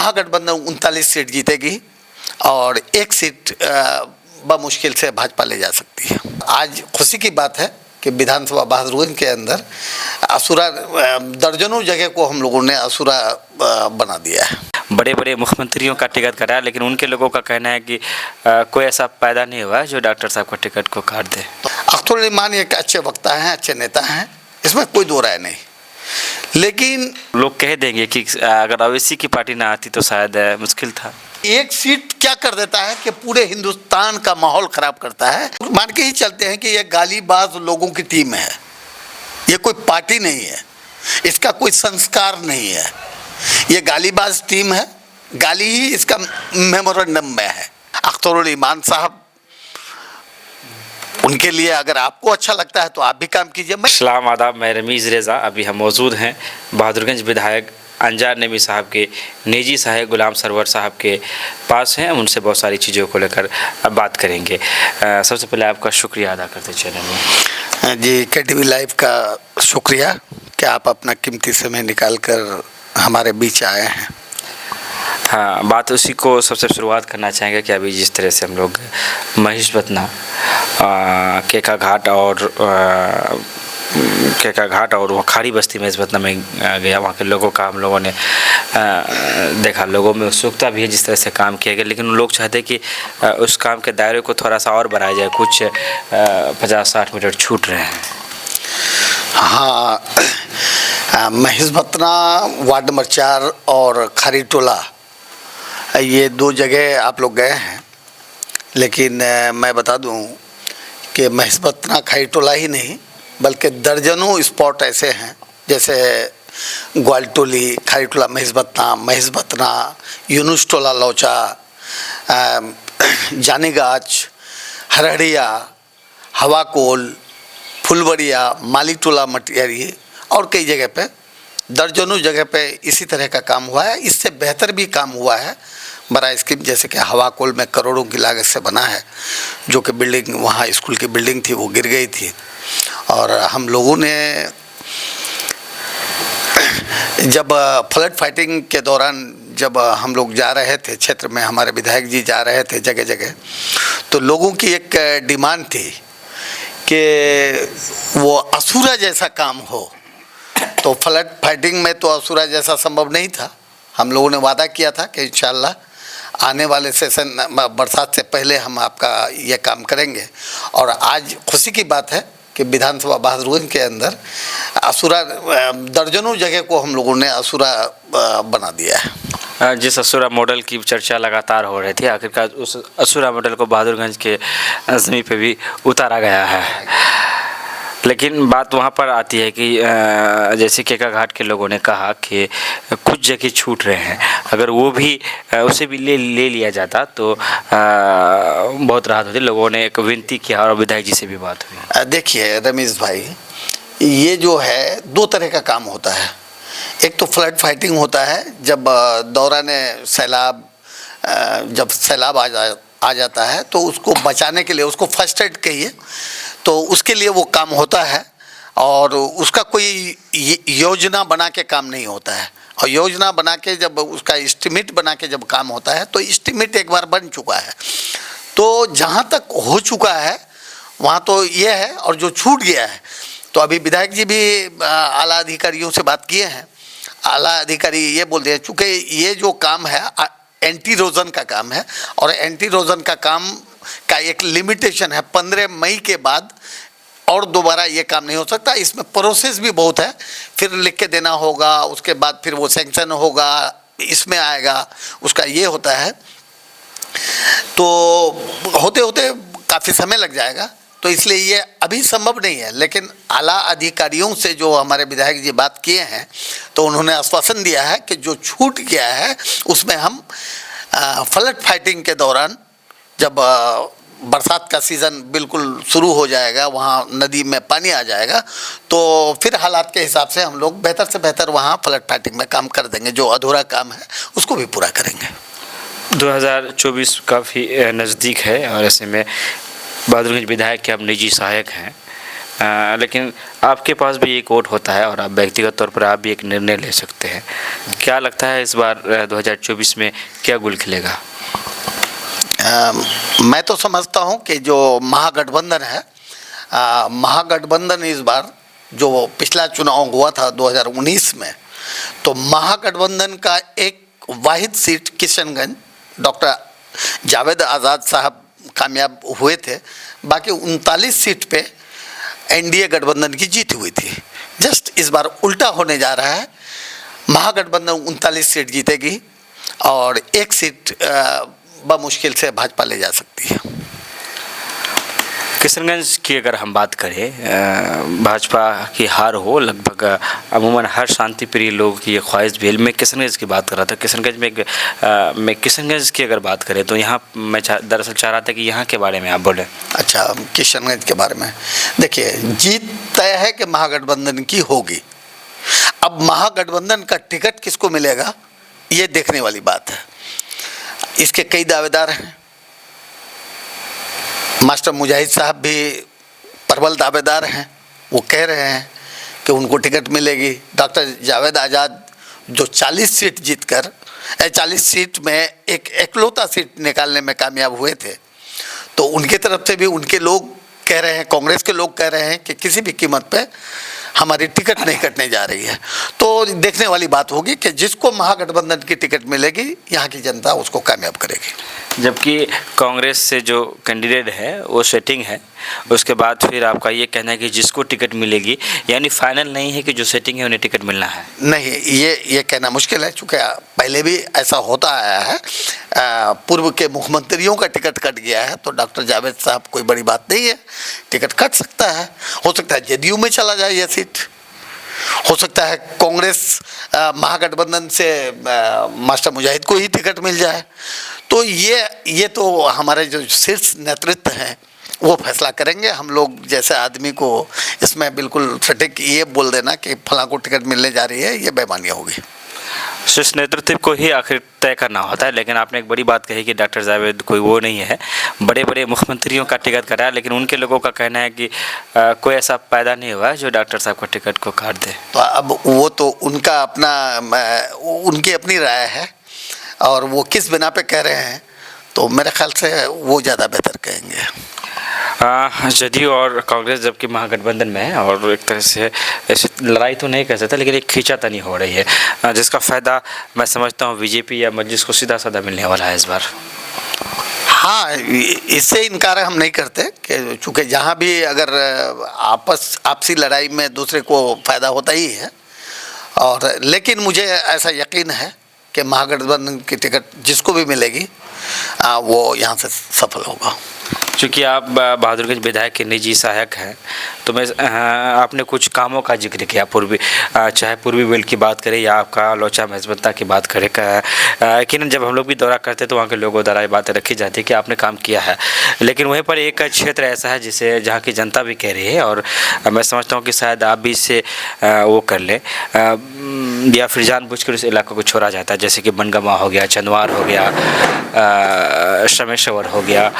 महागठबंधन 39 seat जीतेगी और 1 seat बमुश्किल से भाजपा ले जा सकती है। आज खुशी की बात है कि विधानसभा बहादुरगंज के अंदर असुरा दर्जनों जगह को हम लोगों ने असुरा बना दिया है। बड़े बड़े मुख्यमंत्रियों का टिकट कटा, लेकिन उनके लोगों का कहना है कि कोई ऐसा पैदा नहीं हुआ है जो डॉक्टर साहब का टिकट को काट दे। अख्तर अली मान एक अच्छे वक्ता हैं, अच्छे नेता हैं, इसमें कोई दो राय नहीं, लेकिन लोग कह देंगे कि अगर ओवैसी की पार्टी ना आती तो शायद मुश्किल था। 1 सीट क्या कर देता है कि पूरे हिंदुस्तान का माहौल खराब करता है। मान के ही चलते हैं कि ये गालीबाज लोगों की टीम है, ये कोई पार्टी नहीं है, इसका कोई संस्कार नहीं है, ये गालीबाज टीम है, गाली ही इसका मेमोरेंडम में है। अख्तर उल ईमान साहब, उनके लिए अगर आपको अच्छा लगता है तो आप भी काम कीजिए। अस्सलाम आदाब, मैं रमीज़ रेज़ा। अभी हम मौजूद हैं बहादुरगंज विधायक अंजार नबी साहब के निजी सहायक गुलाम सरवर साहब के पास हैं। हम उनसे बहुत सारी चीज़ों को लेकर अब बात करेंगे। सबसे पहले आपका शुक्रिया अदा करते चैनल में। जी, KTV लाइव का शुक्रिया कि आप अपना कीमती समय निकाल कर हमारे बीच आए हैं। हाँ, बात उसी को सबसे शुरुआत करना चाहेंगे कि अभी जिस तरह से हम लोग महिषवतना केका घाट और वो खाड़ी बस्ती महिषवतना में गया, वहाँ के लोगों का हम लोगों ने देखा, लोगों में उत्सुकता भी है जिस तरह से काम किया गया, लेकिन लोग चाहते कि उस काम के दायरे को थोड़ा सा और बढ़ाया जाए। कुछ 50-60 मीटर छूट रहे हैं। हाँ, महिषवतना वार्ड नंबर 4 और खारी टोला, ये 2 जगह आप लोग गए हैं, लेकिन मैं बता दूं कि महिषवतना खारी टोला ही नहीं बल्कि दर्जनों स्पॉट ऐसे हैं, जैसे ग्वालटोली, खारी टोला महिषवतना, यूनुस टोला लौचा, जानीगाछ, हरहरिया, हवाकोल, फुलवरिया, माली टोला मटियारी और कई जगह पे, दर्जनों जगह पे इसी तरह का काम हुआ है। इससे बेहतर भी काम हुआ है बड़ा स्कीम, जैसे कि हवाकोल में करोड़ों की लागत से बना है, जो कि बिल्डिंग वहाँ स्कूल की बिल्डिंग थी वो गिर गई थी, और हम लोगों ने जब फ्लड फाइटिंग के दौरान जब हम लोग जा रहे थे क्षेत्र में, हमारे विधायक जी जा रहे थे जगह जगह, तो लोगों की एक डिमांड थी कि वो असुरा जैसा काम हो। तो फ्लड फाइटिंग में तो असुरा जैसा संभव नहीं था। हम लोगों ने वादा किया था कि इंशाल्लाह आने वाले सेशन बरसात से पहले हम आपका ये काम करेंगे, और आज खुशी की बात है कि विधानसभा बहादुरगंज के अंदर असुरा दर्जनों जगह को हम लोगों ने असुरा बना दिया है। जिस असुरा मॉडल की चर्चा लगातार हो रही थी, आखिरकार उस असुरा मॉडल को बहादुरगंज के समीप पे भी उतारा गया है, लेकिन बात वहाँ पर आती है कि जैसे केका घाट के लोगों ने कहा कि कुछ जगह छूट रहे हैं, अगर वो भी उसे भी ले लिया जाता तो बहुत राहत होती। लोगों ने एक विनती किया और विधायक जी से भी बात हुई। देखिए रमेश भाई, ये जो है 2 तरह का काम होता है। एक तो फ्लड फाइटिंग होता है, जब दौरान सैलाब जब सैलाब आ जाता है तो उसको बचाने के लिए, उसको फर्स्ट एड कहिए, तो उसके लिए वो काम होता है, और उसका कोई योजना बना के काम नहीं होता है। और योजना बना के जब उसका एस्टिमेट बना के जब काम होता है तो एस्टिमेट एक बार बन चुका है, तो जहाँ तक हो चुका है वहाँ तो ये है, और जो छूट गया है तो अभी विधायक जी भी आला अधिकारियों से बात किए हैं। आला अधिकारी ये बोलते हैं चूँकि ये जो काम है एंटी इरोजन का काम है, और एंटी इरोजन का काम का एक लिमिटेशन है, 15 मई के बाद और दोबारा ये काम नहीं हो सकता। इसमें प्रोसेस भी बहुत है, फिर लिख के देना होगा, उसके बाद फिर वो सैंक्शन होगा, इसमें आएगा, उसका ये होता है, तो होते होते काफ़ी समय लग जाएगा, तो इसलिए ये अभी संभव नहीं है। लेकिन आला अधिकारियों से जो हमारे विधायक जी बात किए हैं, तो उन्होंने आश्वासन दिया है कि जो छूट गया है उसमें हम फ्लड फाइटिंग के दौरान, जब बरसात का सीज़न बिल्कुल शुरू हो जाएगा, वहाँ नदी में पानी आ जाएगा, तो फिर हालात के हिसाब से हम लोग बेहतर से बेहतर वहाँ फ्लड फाइटिंग में काम कर देंगे। जो अधूरा काम है उसको भी पूरा करेंगे। 2024 काफ़ी नज़दीक है, और ऐसे में बहादुरगंज विधायक के अब निजी सहायक हैं, लेकिन आपके पास भी एक वोट होता है और आप व्यक्तिगत तौर पर आप भी एक निर्णय ले सकते हैं। क्या लगता है इस बार 2024 में क्या गुल खिलेगा? मैं तो समझता हूं कि जो महागठबंधन है, महागठबंधन इस बार जो पिछला चुनाव हुआ था 2019 में, तो महागठबंधन का एक वाहिद सीट किशनगंज डॉक्टर जावेद आज़ाद साहब कामयाब हुए थे। बाकी 39 सीट पे एनडीए गठबंधन की जीत हुई थी। जस्ट इस बार उल्टा होने जा रहा है, महागठबंधन 39 सीट जीतेगी और एक सीट बमुश्किल से भाजपा ले जा सकती है। किशनगंज की अगर हम बात करें, भाजपा की हार हो, लगभग अमूमन हर शांति प्रिय लोगों की ये ख्वाहिश भी है। मैं किशनगंज की बात कर रहा था। किशनगंज में किशनगंज की अगर बात करें तो यहाँ मैं दरअसल चाह रहा था कि यहाँ के बारे में आप बोलें। अच्छा, किशनगंज के बारे में देखिए, जीत तय है कि महागठबंधन की होगी। अब महागठबंधन का टिकट किसको मिलेगा ये देखने वाली बात है। इसके कई दावेदार हैं। मास्टर मुजाहिद साहब भी प्रबल दावेदार हैं। वो कह रहे हैं कि उनको टिकट मिलेगी। डॉक्टर जावेद आज़ाद जो 40 सीट जीतकर 40 सीट में एक एकलौता सीट निकालने में कामयाब हुए थे, तो उनके तरफ से भी उनके लोग कह रहे हैं, कांग्रेस के लोग कह रहे हैं कि किसी भी कीमत पे हमारी टिकट नहीं कटने जा रही है। तो देखने वाली बात होगी कि जिसको महागठबंधन की टिकट मिलेगी, यहाँ की जनता उसको कामयाब करेगी। जबकि कांग्रेस से जो कैंडिडेट है वो सेटिंग है, उसके बाद फिर आपका ये कहना है कि जिसको टिकट मिलेगी, यानी फाइनल नहीं है कि जो सेटिंग है उन्हें टिकट मिलना है। नहीं, ये कहना मुश्किल है, चूँकि पहले भी ऐसा होता आया है। पूर्व के मुख्यमंत्रियों का टिकट कट गया है, तो डॉक्टर जावेद साहब कोई बड़ी बात नहीं है, टिकट कट सकता है। हो सकता है जेडीयू में चला जाए ये सीट, हो सकता है कांग्रेस महागठबंधन से मास्टर मुजाहिद को ही टिकट मिल जाए। तो ये तो हमारे जो शीर्ष नेतृत्व हैं वो फैसला करेंगे। हम लोग जैसे आदमी को इसमें बिल्कुल सटीक ये बोल देना कि फलां को टिकट मिलने जा रही है, ये बेईमानी होगी। शीर्ष नेतृत्व को ही आखिर तय करना होता है। लेकिन आपने एक बड़ी बात कही कि डॉक्टर जावेद कोई वो नहीं है, बड़े बड़े मुख्यमंत्रियों का टिकट कटा है, लेकिन उनके लोगों का कहना है कि कोई ऐसा पैदा नहीं हुआ है जो डॉक्टर साहब का टिकट को काट दे। तो अब वो तो उनका अपना उनकी अपनी राय है, और वो किस बिना पे कह रहे हैं, तो मेरे ख्याल से वो ज़्यादा बेहतर कहेंगे। जदयू और कांग्रेस जबकि महागठबंधन में है, और एक तरह से ऐसी लड़ाई तो नहीं कह सकता, लेकिन एक खींचातानी हो रही है, जिसका फ़ायदा मैं समझता हूँ बीजेपी या मजलिस को सीधा साधा मिलने वाला है इस बार। हाँ, इससे इनकार हम नहीं करते कि चूँकि जहाँ भी अगर आपसी लड़ाई में दूसरे को फ़ायदा होता ही है, और लेकिन मुझे ऐसा यकीन है कि महागठबंधन की टिकट जिसको भी मिलेगी वो यहाँ से सफल होगा। चूँकि आप बहादुरगंज विधायक के निजी सहायक हैं, तो मैं आपने कुछ कामों का जिक्र किया, चाहे पूर्वी बेल्ट की बात करें या आपका लोचा मजबूता की बात करें, लेकिन जब हम लोग भी दौरा करते हैं तो वहाँ के लोगों द्वारा ये बातें रखी जाती है कि आपने काम किया है। लेकिन वहीं पर एक क्षेत्र ऐसा है जिसे जहाँ की जनता भी कह रही है, और मैं समझता हूँ कि शायद आप भी इससे वो कर लें, या फिर जानबूझकर इस इलाके को छोड़ा जाता है, जैसे कि बनगमा हो गया, चंदवार हो गया, शमेश्वर हो गया,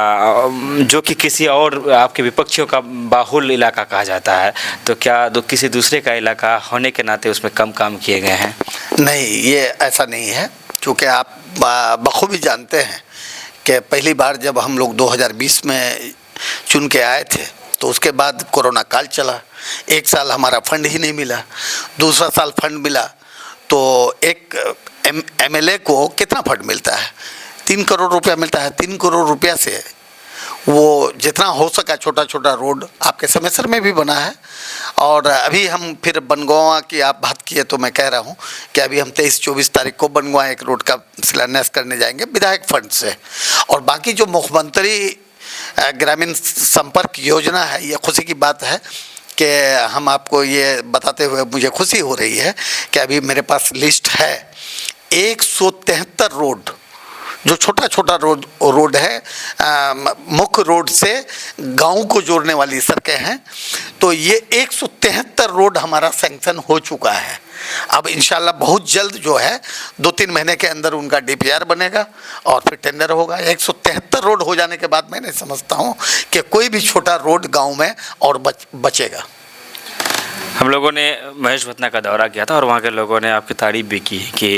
जो कि किसी और आपके विपक्षियों का बाहुल इलाका कहा जाता है। तो क्या किसी दूसरे का इलाका होने के नाते उसमें कम काम किए गए हैं? नहीं, ये ऐसा नहीं है, क्योंकि आप बखूबी जानते हैं कि पहली बार जब हम लोग 2020 में चुन के आए थे, तो उसके बाद कोरोना काल चला, एक साल हमारा फंड ही नहीं मिला। दूसरा साल फंड मिला तो एक एमएलए को कितना फंड मिलता है? 3 करोड़ रुपया मिलता है। 3 करोड़ रुपया से वो जितना हो सका छोटा छोटा रोड आपके समयसर में भी बना है। और अभी हम फिर बनगवा की आप बात किए तो मैं कह रहा हूँ कि अभी हम 23-24 तारीख को बनगवा एक रोड का शिलान्यास करने जाएंगे विधायक फंड से। और बाकी जो मुख्यमंत्री ग्रामीण संपर्क योजना है, ये खुशी की बात है कि हम आपको ये बताते हुए मुझे खुशी हो रही है कि अभी मेरे पास लिस्ट है 173 रोड, जो छोटा छोटा रोड है, मुख्य रोड से गांव को जोड़ने वाली सड़कें हैं, तो ये 173 रोड हमारा सैंक्शन हो चुका है। अब इंशाल्लाह बहुत जल्द जो है 2-3 महीने के अंदर उनका DPR बनेगा और फिर टेंडर होगा। 173 रोड हो जाने के बाद मैं नहीं समझता हूँ कि कोई भी छोटा रोड गांव में और बचेगा। हम लोगों ने महेश भतना का दौरा किया था और वहाँ के लोगों ने आपकी तारीफ़ भी की कि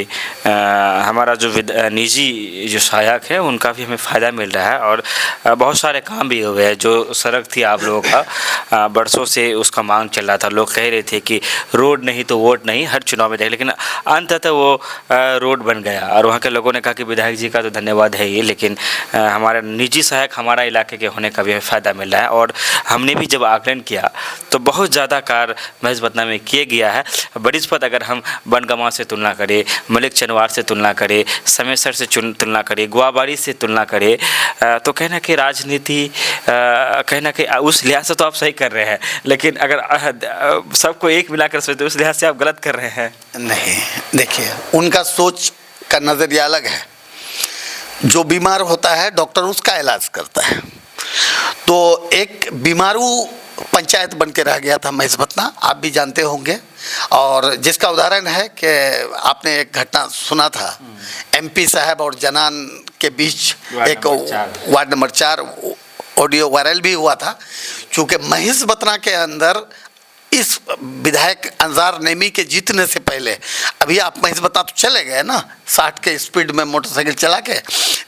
हमारा जो निजी जो सहायक है उनका भी हमें फ़ायदा मिल रहा है और बहुत सारे काम भी हुए हैं। जो सड़क थी आप लोगों का बरसों से उसका मांग चल रहा था, लोग कह रहे थे कि रोड नहीं तो वोट नहीं, हर चुनाव में देख, लेकिन अंततः वो रोड बन गया। और वहाँ के लोगों ने कहा कि विधायक जी का तो धन्यवाद है ही, लेकिन हमारा निजी सहायक हमारा इलाके के होने का भी फ़ायदा मिल रहा है। और हमने भी जब आकलन किया तो बहुत ज़्यादा कार्य महेश भतना में किया गया है। बनिस्पत अगर हम बनगांव से तुलना करें, मलिक चनवार से तुलना करें, समेसर से तुलना करें, गुआबाड़ी से तुलना करें, तो कहना कि राजनीति कहना कि उस लिहाज से तो आप सही कर रहे हैं, लेकिन अगर सबको एक मिलाकर सोचते उस लिहाज से आप गलत कर रहे हैं। नहीं, देखिए उनका सोच का नज़रिया अलग है। जो बीमार होता है डॉक्टर उसका इलाज करता है, तो एक बीमारू पंचायत बन के रह गया था महेश भतना, आप भी जानते होंगे। और जिसका उदाहरण है कि आपने एक घटना सुना था, MP साहब और जनान के बीच एक वार्ड नंबर 4 ऑडियो वायरल भी हुआ था। चूँकि महेश भतना के अंदर इस विधायक अंजार नेमी के जीतने से पहले, अभी आप महेश भतना तो चले गए ना 60 के स्पीड में मोटरसाइकिल चला के,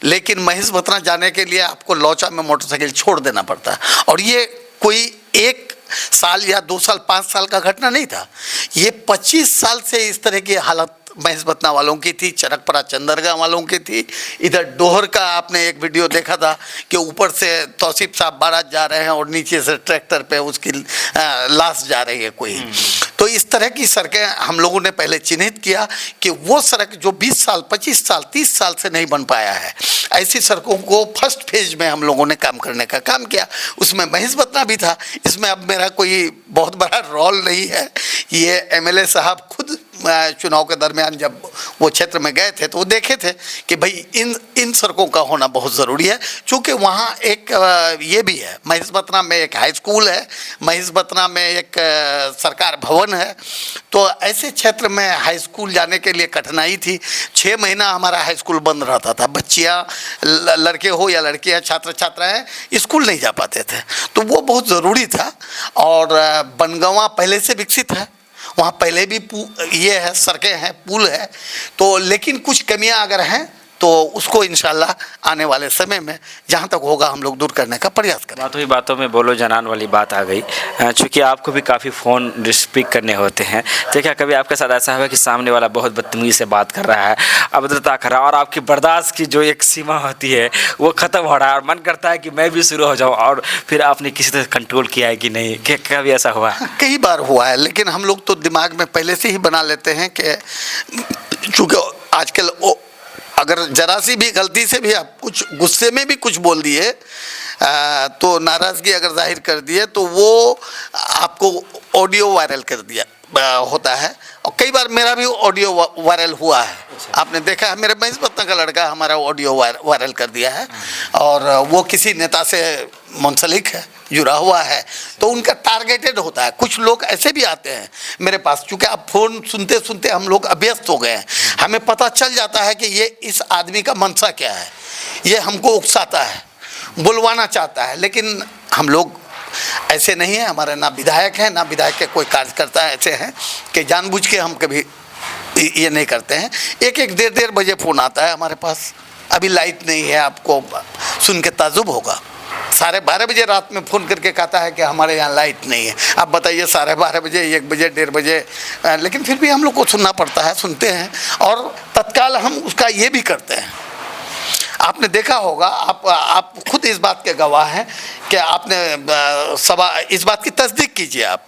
लेकिन महेश भतना जाने के लिए आपको लौचा में मोटरसाइकिल छोड़ देना पड़ता है। और ये कोई 1 साल या 2 साल 5 साल का घटना नहीं था, ये 25 साल से इस तरह की हालत महेश भतना वालों की थी, चरकपरा चंदरगांव वालों की थी। इधर डोहर का आपने एक वीडियो देखा था कि ऊपर से तौसीफ साहब बारात जा रहे हैं और नीचे से ट्रैक्टर पे उसकी लाश जा रही है कोई। तो इस तरह की सड़कें हम लोगों ने पहले चिन्हित किया कि वो सड़क जो 20 साल 25 साल 30 साल से नहीं बन पाया है, ऐसी सड़कों को फर्स्ट फेज में हम लोगों ने काम करने का काम किया। उसमें महेश भतना भी था। इसमें अब मेरा कोई बहुत बड़ा रोल नहीं है। ये MLA साहब खुद चुनाव के दरमियान जब वो क्षेत्र में गए थे तो वो देखे थे कि भाई इन सड़कों का होना बहुत ज़रूरी है। चूँकि वहाँ एक ये भी है, महेश भतना में एक हाई स्कूल है, महेश भतना में एक सरकार भवन है, तो ऐसे क्षेत्र में हाई स्कूल जाने के लिए कठिनाई थी। 6 महीना हमारा हाई स्कूल बंद रहता था, बच्चियाँ लड़के हो या लड़कियाँ छात्र छात्राएँ स्कूल नहीं जा पाते थे, तो वो बहुत ज़रूरी था। और बनगांव पहले से विकसित है, वहाँ पहले भी ये है, सड़कें हैं, पुल है, तो लेकिन कुछ कमियां अगर हैं तो उसको इंशाल्लाह आने वाले समय में जहाँ तक होगा हम लोग दूर करने का प्रयास करें। बातों ही बातों में बोलो जनान वाली बात आ गई। चूँकि आपको भी काफ़ी फ़ोन रिस्पीक करने होते हैं, तो क्या कभी आपके साथ ऐसा हुआ कि सामने वाला बहुत बदतमीज़ी से बात कर रहा है, अभद्रता कर रहा है और आपकी बर्दाश्त की जो एक सीमा होती है वो ख़त्म हो रहा है और मन करता है कि मैं भी शुरू हो जाऊँ, और फिर आपने किसी तरह कंट्रोल किया है कि नहीं? क्या कभी ऐसा हुआ? कई बार हुआ है, लेकिन हम लोग तो दिमाग में पहले से ही बना लेते हैं कि चूँकि आजकल अगर जरा सी भी गलती से भी आप कुछ गुस्से में भी कुछ बोल दिए तो नाराज़गी अगर जाहिर कर दिए तो वो आपको ऑडियो वायरल कर दिया होता है। और कई बार मेरा भी ऑडियो वायरल हुआ है, आपने देखा है, मेरे महेश भतना का लड़का हमारा ऑडियो वायरल कर दिया है और वो किसी नेता से मुंसलिक है, जुड़ा हुआ है, तो उनका टारगेटेड होता है। कुछ लोग ऐसे भी आते हैं मेरे पास, चूँकि अब फ़ोन सुनते सुनते हम लोग अभ्यस्त हो गए हैं, हमें पता चल जाता है कि ये इस आदमी का मंशा क्या है, ये हमको उकसाता है, बुलवाना चाहता है। लेकिन हम लोग ऐसे नहीं हैं, हमारे ना विधायक हैं ना विधायक के कोई कार्यकर्ता ऐसे हैं कि जानबूझ के हम कभी ये नहीं करते हैं। एक डेढ़ बजे फ़ोन आता है हमारे पास, अभी लाइट नहीं है, आपको सुन के ताज्जुब होगा, 12:30 बजे रात में फ़ोन करके कहता है कि हमारे यहाँ लाइट नहीं है। आप बताइए 12:30 बजे, 1 बजे, 1:30 बजे, लेकिन फिर भी हम लोग को सुनना पड़ता है, सुनते हैं और तत्काल हम उसका ये भी करते हैं। आपने देखा होगा, आप खुद इस बात के गवाह हैं कि आपने इस बात की तस्दीक कीजिए आप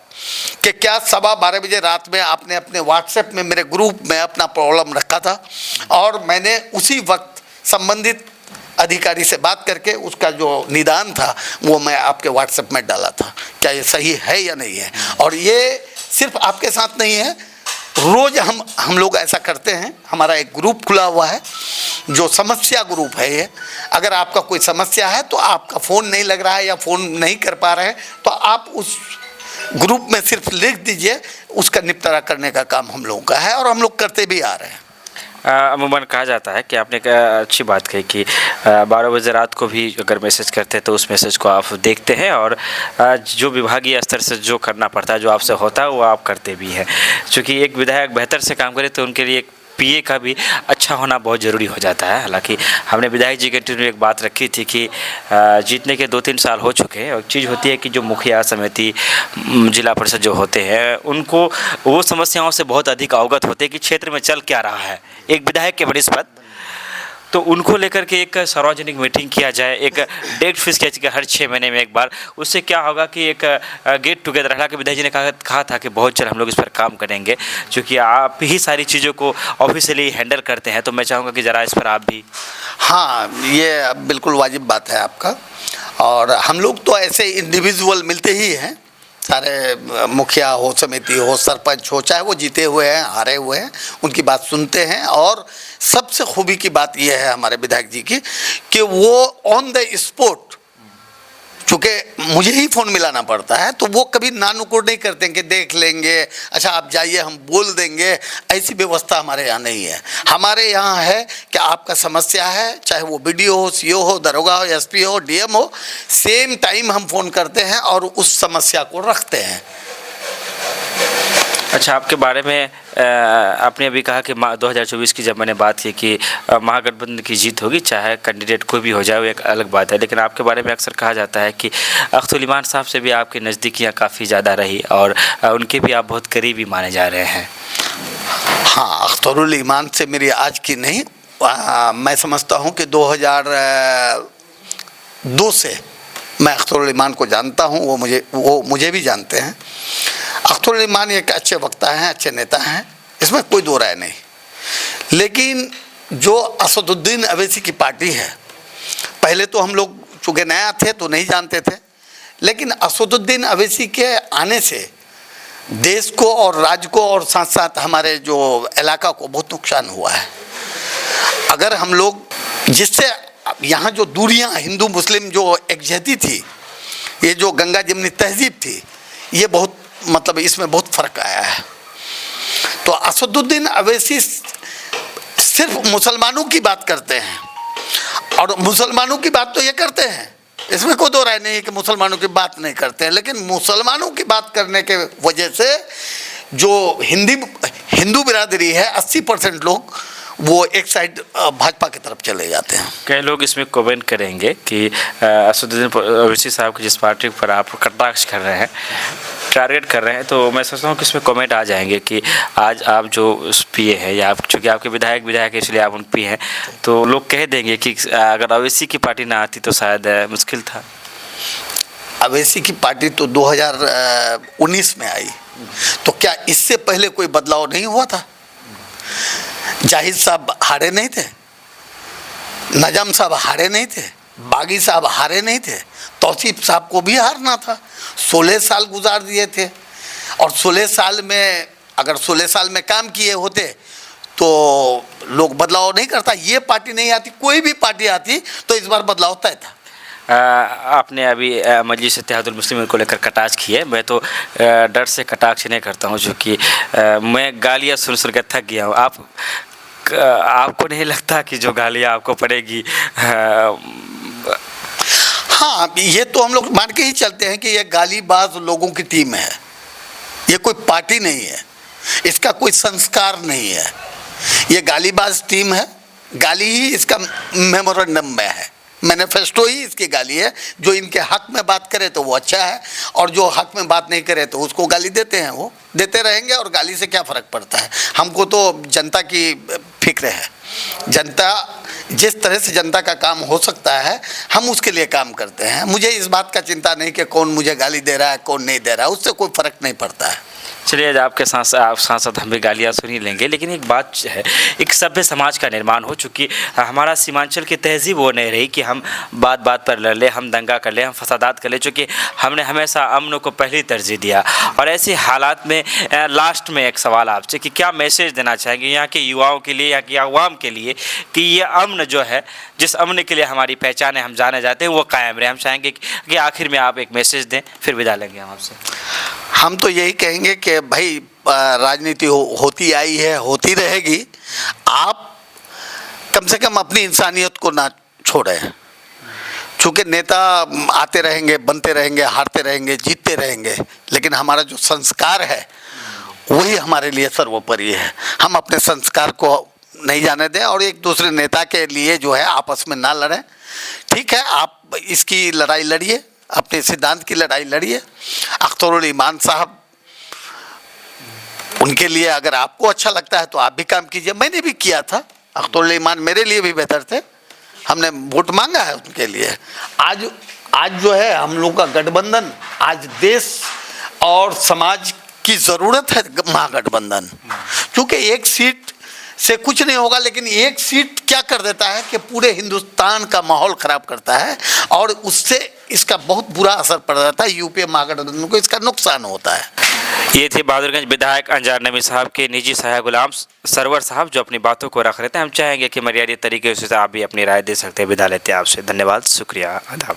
कि क्या 12:15 बजे रात में आपने अपने व्हाट्सएप में मेरे ग्रुप में अपना प्रॉब्लम रखा था और मैंने उसी वक्त संबंधित अधिकारी से बात करके उसका जो निदान था वो मैं आपके व्हाट्सएप में डाला था। क्या ये सही है या नहीं है? और ये सिर्फ आपके साथ नहीं है, रोज़ हम लोग ऐसा करते हैं। हमारा एक ग्रुप खुला हुआ है जो समस्या ग्रुप है ये, अगर आपका कोई समस्या है तो आपका फ़ोन नहीं लग रहा है या फ़ोन नहीं कर पा रहे हैं तो आप उस ग्रुप में सिर्फ लिख दीजिए, उसका निपटारा करने का काम हम लोगों का है और हम लोग करते भी आ रहे हैं। अमूमन कहा जाता है कि आपने एक अच्छी बात कही कि 12 बजे रात को भी अगर मैसेज करते हैं तो उस मैसेज को आप देखते हैं और जो विभागीय स्तर से जो करना पड़ता है, जो आपसे होता है वो आप करते भी हैं। क्योंकि एक विधायक बेहतर से काम करे तो उनके लिए एक पीए का भी अच्छा होना बहुत ज़रूरी हो जाता है। हालांकि हमने विधायक जी के इंटरव्यू में एक बात रखी थी कि जीतने के 2-3 साल हो चुके हैं और चीज़ होती है कि जो मुखिया समिति जिला परिषद जो होते हैं उनको वो समस्याओं से बहुत अधिक अवगत होते हैं कि क्षेत्र में चल क्या रहा है। एक विधायक के वरिष्ठ पद तो उनको लेकर के एक सार्वजनिक मीटिंग किया जाए, एक डेट फिक्स किया जाए हर 6 महीने में एक बार। उससे क्या होगा कि एक गेट टुगेदर। हालांकि विधायक जी ने कहा था कि बहुत जल्द हम लोग इस पर काम करेंगे, क्योंकि आप ही सारी चीज़ों को ऑफिशियली हैंडल करते हैं, तो मैं चाहूँगा कि ज़रा इस पर आप भी। हाँ, ये बिल्कुल वाजिब बात है आपका। और हम लोग तो ऐसे इंडिविजुअल मिलते ही हैं, सारे मुखिया हो, समिति हो, सरपंच हो, चाहे वो जीते हुए हैं हारे हुए हैं, उनकी बात सुनते हैं। और सबसे खूबी की बात यह है हमारे विधायक जी की कि वो ऑन द स्पॉट, चूँकि मुझे ही फ़ोन मिलाना पड़ता है, तो वो कभी नानुकुर नहीं करते हैं कि देख लेंगे, अच्छा आप जाइए हम बोल देंगे। ऐसी व्यवस्था हमारे यहाँ नहीं है। हमारे यहाँ है कि आपका समस्या है, चाहे वो बीडीओ हो, सीओ हो, दरोगा हो, एसपी हो, डीएम हो, सेम टाइम हम फ़ोन करते हैं और उस समस्या को रखते हैं। अच्छा, आपके बारे में आपने अभी कहा कि 2024 की जब मैंने बात की कि महागठबंधन की जीत होगी, चाहे कैंडिडेट कोई भी हो जाए, वो एक अलग बात है। लेकिन आपके बारे में अक्सर कहा जाता है कि अख्तरुल ईमान साहब से भी आपकी नज़दीकियाँ काफ़ी ज़्यादा रही और उनके भी आप बहुत करीबी माने जा रहे हैं। हाँ, अख्तरुल ईमान से मेरी आज की नहीं, मैं समझता हूँ कि 2002 से मैं अख्तरुल ईमान को जानता हूँ, वो मुझे भी जानते हैं। अख्तरुल ईमान एक अच्छे वक्ता हैं, अच्छे नेता हैं, इसमें कोई दो राय नहीं। लेकिन जो असदुद्दीन अवैसी की पार्टी है, पहले तो हम लोग चूँकि नया थे तो नहीं जानते थे, लेकिन असदुद्दीन अवैसी के आने से देश को और राज्य को और साथ साथ हमारे जो इलाका को बहुत नुकसान हुआ है। अगर हम लोग जिससे यहाँ जो दूरियाँ हिंदू मुस्लिम जो एकजहती थी, ये जो गंगा जमनी तहजीब थी, ये बहुत मतलब इसमें बहुत फ़र्क आया है। तो असदुद्दीन अवैसी सिर्फ मुसलमानों की बात करते हैं और मुसलमानों की बात तो ये करते हैं, इसमें कोई दो राय नहीं है कि मुसलमानों की बात नहीं करते हैं। लेकिन मुसलमानों की बात करने के वजह से जो हिंदू बिरादरी है 80% लोग वो एक साइड भाजपा की तरफ चले जाते हैं। कई लोग इसमें कमेंट करेंगे कि असदुद्दीन अवैसी साहब की जिस पार्टी पर आप कटाक्ष कर रहे हैं, टारगेट कर रहे हैं, तो मैं सोचता हूँ कि इसमें कमेंट आ जाएंगे कि आज आप जो पीए हैं या आप चूँकि आपके विधायक है इसलिए आप उन पीए हैं, तो लोग कह देंगे कि अगर अवैसी की पार्टी ना आती तो शायद मुश्किल था। अवैसी की पार्टी तो 2019 में आई, तो क्या इससे पहले कोई बदलाव नहीं हुआ था? जाहिद साहब हारे नहीं थे, नजम साहब हारे नहीं थे, बागी साहब हारे नहीं थे, तौसीफ साहब को भी हारना था। 16 साल गुजार दिए थे और 16 साल में अगर 16 साल में काम किए होते तो लोग बदलाव नहीं करता। ये पार्टी नहीं आती, कोई भी पार्टी आती तो इस बार बदलाव तय था। आपने अभी मजलिस इत्तेहादुल मुस्लिमीन को लेकर कटाक्ष की है। मैं तो डर से कटाक्ष नहीं करता हूँ, जो कि मैं गालियाँ सुन सुन कर थक गया हूँ। आपको नहीं लगता कि जो गालियाँ आपको पड़ेगी? हाँ, ये तो हम लोग मान के ही चलते हैं कि ये गालीबाज लोगों की टीम है, ये कोई पार्टी नहीं है, इसका कोई संस्कार नहीं है, ये गालीबाज टीम है। गाली ही इसका मेमोरेंडम में है, मैनिफेस्टो ही इसकी गाली है। जो इनके हक में बात करे तो वो अच्छा है और जो हक में बात नहीं करे तो उसको गाली देते हैं, वो देते रहेंगे। और गाली से क्या फ़र्क पड़ता है? हमको तो जनता की फिक्र है। जनता जिस तरह से जनता का काम हो सकता है हम उसके लिए काम करते हैं। मुझे इस बात का चिंता नहीं कि कौन मुझे गाली दे रहा है कौन नहीं दे रहा है, उससे कोई फ़र्क नहीं पड़ता है। चलिए, आज आपके साथ साथ हम भी गालियाँ सुन ही लेंगे, लेकिन एक बात है, एक सभ्य समाज का निर्माण हो चुकी हमारा सीमांचल की तहजीब वो नहीं रही कि हम बात बात पर लड़ ले, हम दंगा कर ले, हम फसादात कर ले, चूँकि हमने हमेशा अमन को पहली तरजीह दिया। और ऐसे हालात में लास्ट में एक सवाल आपसे कि क्या मैसेज देना चाहेंगे यहाँ के युवाओं के लिए, यहाँ की आवाम के लिए, कि ये अमन जो है, जिस अमन के लिए हमारी पहचान है, हम जाने जाते हैं, वो कायम रहे। हम चाहेंगे कि आखिर में आप एक मैसेज दें, फिर विदा लेंगे हम आपसे। हम तो यही कहेंगे कि भाई राजनीति होती आई है, होती रहेगी। आप कम से कम अपनी इंसानियत को ना छोड़ें। चूँकि नेता आते रहेंगे, बनते रहेंगे, हारते रहेंगे, जीतते रहेंगे, लेकिन हमारा जो संस्कार है वही हमारे लिए सर्वोपरि है। हम अपने संस्कार को नहीं जाने दें और एक दूसरे नेता के लिए जो है आपस में ना लड़ें। ठीक है, आप इसकी लड़ाई लड़िए, अपने सिद्धांत की लड़ाई लड़िए। अख्तरुल ईमान साहब, उनके लिए अगर आपको अच्छा लगता है तो आप भी काम कीजिए। मैंने भी किया था, अख्तरुल ईमान मेरे लिए भी बेहतर थे, हमने वोट मांगा है उनके लिए। आज जो है हम लोग का गठबंधन, आज देश और समाज की ज़रूरत है महागठबंधन, क्योंकि एक सीट से कुछ नहीं होगा, लेकिन एक सीट क्या कर देता है कि पूरे हिंदुस्तान का माहौल ख़राब करता है और उससे इसका बहुत बुरा असर पड़ जाता है। यूपीए महागठबंधन को इसका नुकसान होता है। ये थे बहादुरगंज विधायक अंजार नबी साहब के निजी सहायक गुलाम सरवर साहब, जो अपनी बातों को रख रहे थे। हम चाहेंगे कि मर्यादित तरीके से आप भी अपनी राय दे सकते हैं। विदा लेते हैं आपसे। धन्यवाद, शुक्रिया, आदाब।